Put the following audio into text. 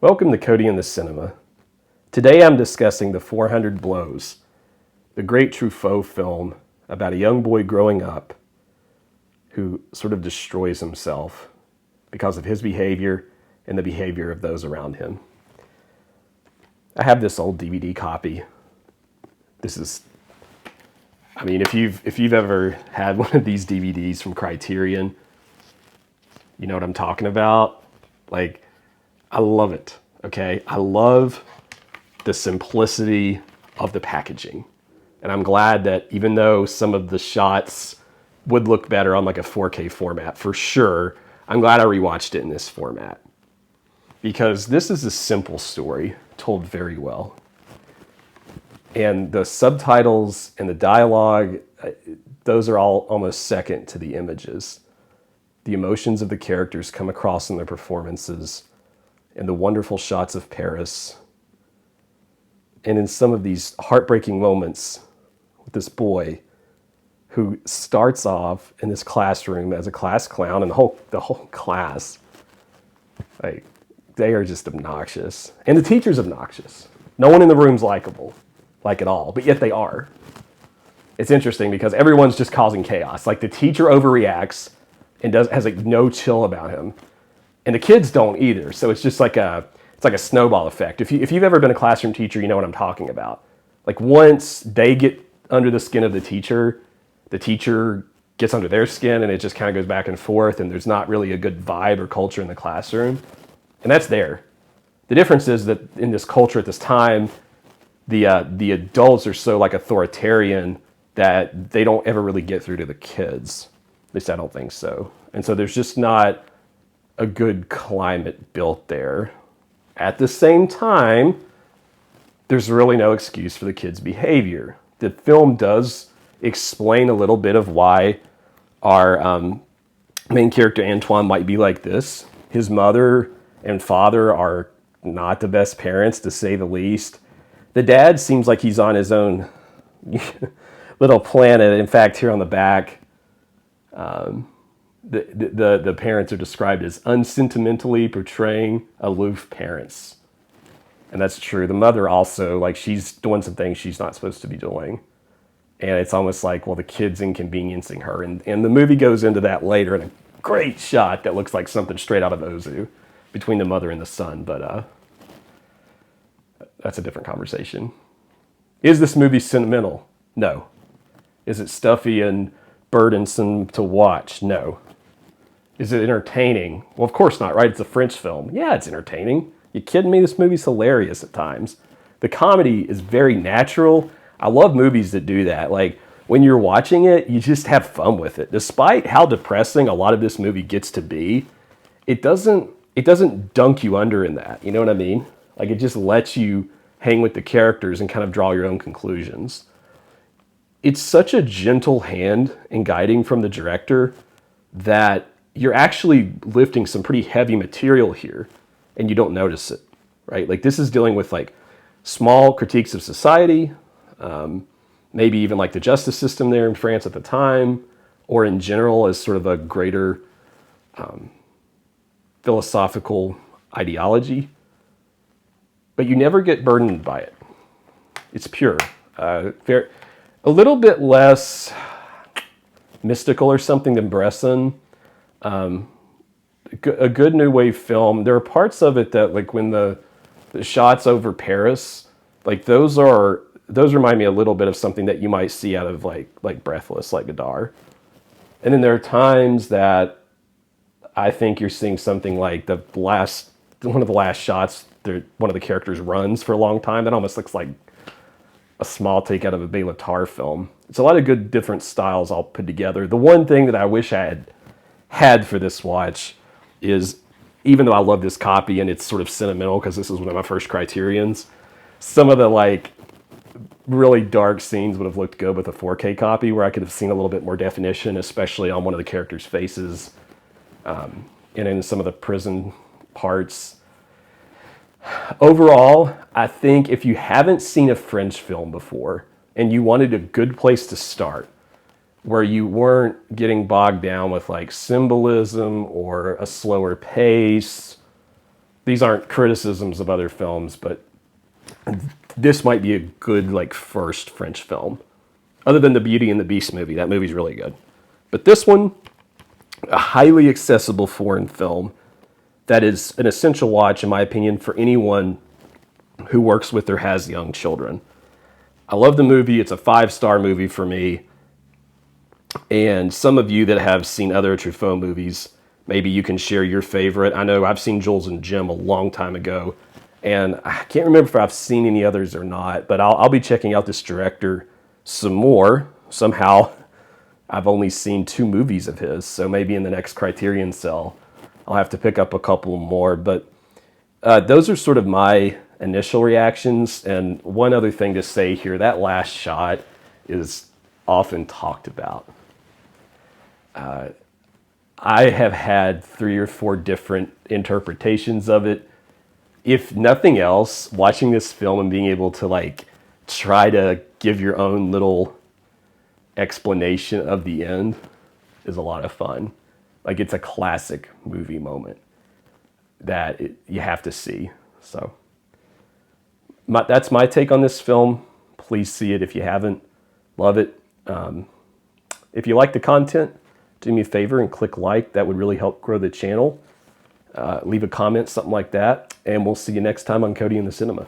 Welcome to Cody in the Cinema. Today I'm discussing The 400 Blows, the great Truffaut film about a young boy growing up who sort of destroys himself because of his behavior and the behavior of those around him. I have this old DVD copy. If you've ever had one of these DVDs from Criterion, you know what I'm talking about. I love it. Okay, I love the simplicity of the packaging, and I'm glad that even though some of the shots would look better on like a 4K format for sure, I'm glad I rewatched it in this format because this is a simple story told very well. And the subtitles and the dialogue, those are all almost second to the images. The emotions of the characters come across in their performances and the wonderful shots of Paris. And in some of these heartbreaking moments with this boy who starts off in this classroom as a class clown, and the whole class, they are just obnoxious. And the teacher's obnoxious. No one in the room's likable, at all, but yet they are. It's interesting because everyone's just causing chaos. Like the teacher overreacts and has no chill about him. And the kids don't either. So it's just like a snowball effect. If you've ever been a classroom teacher, you know what I'm talking about. Like once they get under the skin of the teacher gets under their skin and it just kind of goes back and forth and there's not really a good vibe or culture in the classroom. And that's there. The difference is that in this culture at this time, the adults are so authoritarian that they don't ever really get through to the kids. At least I don't think so. And so there's just not a good climate built there. At the same time, there's really no excuse for the kids' behavior. The film does explain a little bit of why our main character Antoine might be like this. His mother and father are not the best parents, to say the least. The dad seems like he's on his own little planet. In fact, here on the back, the parents are described as unsentimentally portraying aloof parents. And that's true. The mother also, she's doing some things she's not supposed to be doing. And it's almost like, well, the kid's inconveniencing her. And the movie goes into that later in a great shot that looks like something straight out of Ozu between the mother and the son. But that's a different conversation. Is this movie sentimental? No. Is it stuffy and burdensome to watch? No. Is it entertaining? Well, of course not, right? It's a French film. Yeah, it's entertaining. You kidding me? This movie's hilarious at times. The comedy is very natural. I love movies that do that. When you're watching it, you just have fun with it. Despite how depressing a lot of this movie gets to be, it doesn't dunk you under in that. You know what I mean? It just lets you hang with the characters and kind of draw your own conclusions. It's such a gentle hand in guiding from the director that you're actually lifting some pretty heavy material here and you don't notice it, right? This is dealing with small critiques of society, maybe even the justice system there in France at the time, or in general as sort of a greater philosophical ideology. But you never get burdened by it. It's pure. A little bit less mystical or something than Bresson. A good new wave film. There are parts of it that when the shots over Paris, those remind me a little bit of something that you might see out of like Breathless, like Godard. And then there are times that I think you're seeing something like one of the last shots, one of the characters runs for a long time. That almost looks like a small take out of a Bela Tarr film. It's a lot of good different styles all put together. The one thing that I wish I had for this watch is, even though I love this copy and it's sort of sentimental because this is one of my first Criterions, some of the really dark scenes would have looked good with a 4K copy where I could have seen a little bit more definition, especially on one of the characters' faces and in some of the prison parts. Overall, I think if you haven't seen a French film before and you wanted a good place to start, where you weren't getting bogged down with symbolism or a slower pace these aren't criticisms of other films, but this might be a good like first French film. Other than the Beauty and the Beast movie, that movie's really good. But this one, a highly accessible foreign film that is an essential watch, in my opinion, for anyone who works with or has young children. I love the movie. It's a 5-star movie for me. And some of you that have seen other Truffaut movies, maybe you can share your favorite. I know I've seen Jules and Jim a long time ago, and I can't remember if I've seen any others or not, but I'll be checking out this director some more. Somehow, I've only seen 2 movies of his, so maybe in the next Criterion sale, I'll have to pick up a couple more. But those are sort of my initial reactions. And one other thing to say here, that last shot is often talked about. I have had 3 or 4 different interpretations of it. If nothing else, watching this film and being able to like try to give your own little explanation of the end is a lot of fun. Like, it's a classic movie moment that you have to see. So that's my take on this film. Please see it if you haven't. Love it. If you like the content, do me a favor and click like. That would really help grow the channel. Leave a comment, something like that. And we'll see you next time on Cody in the Cinema.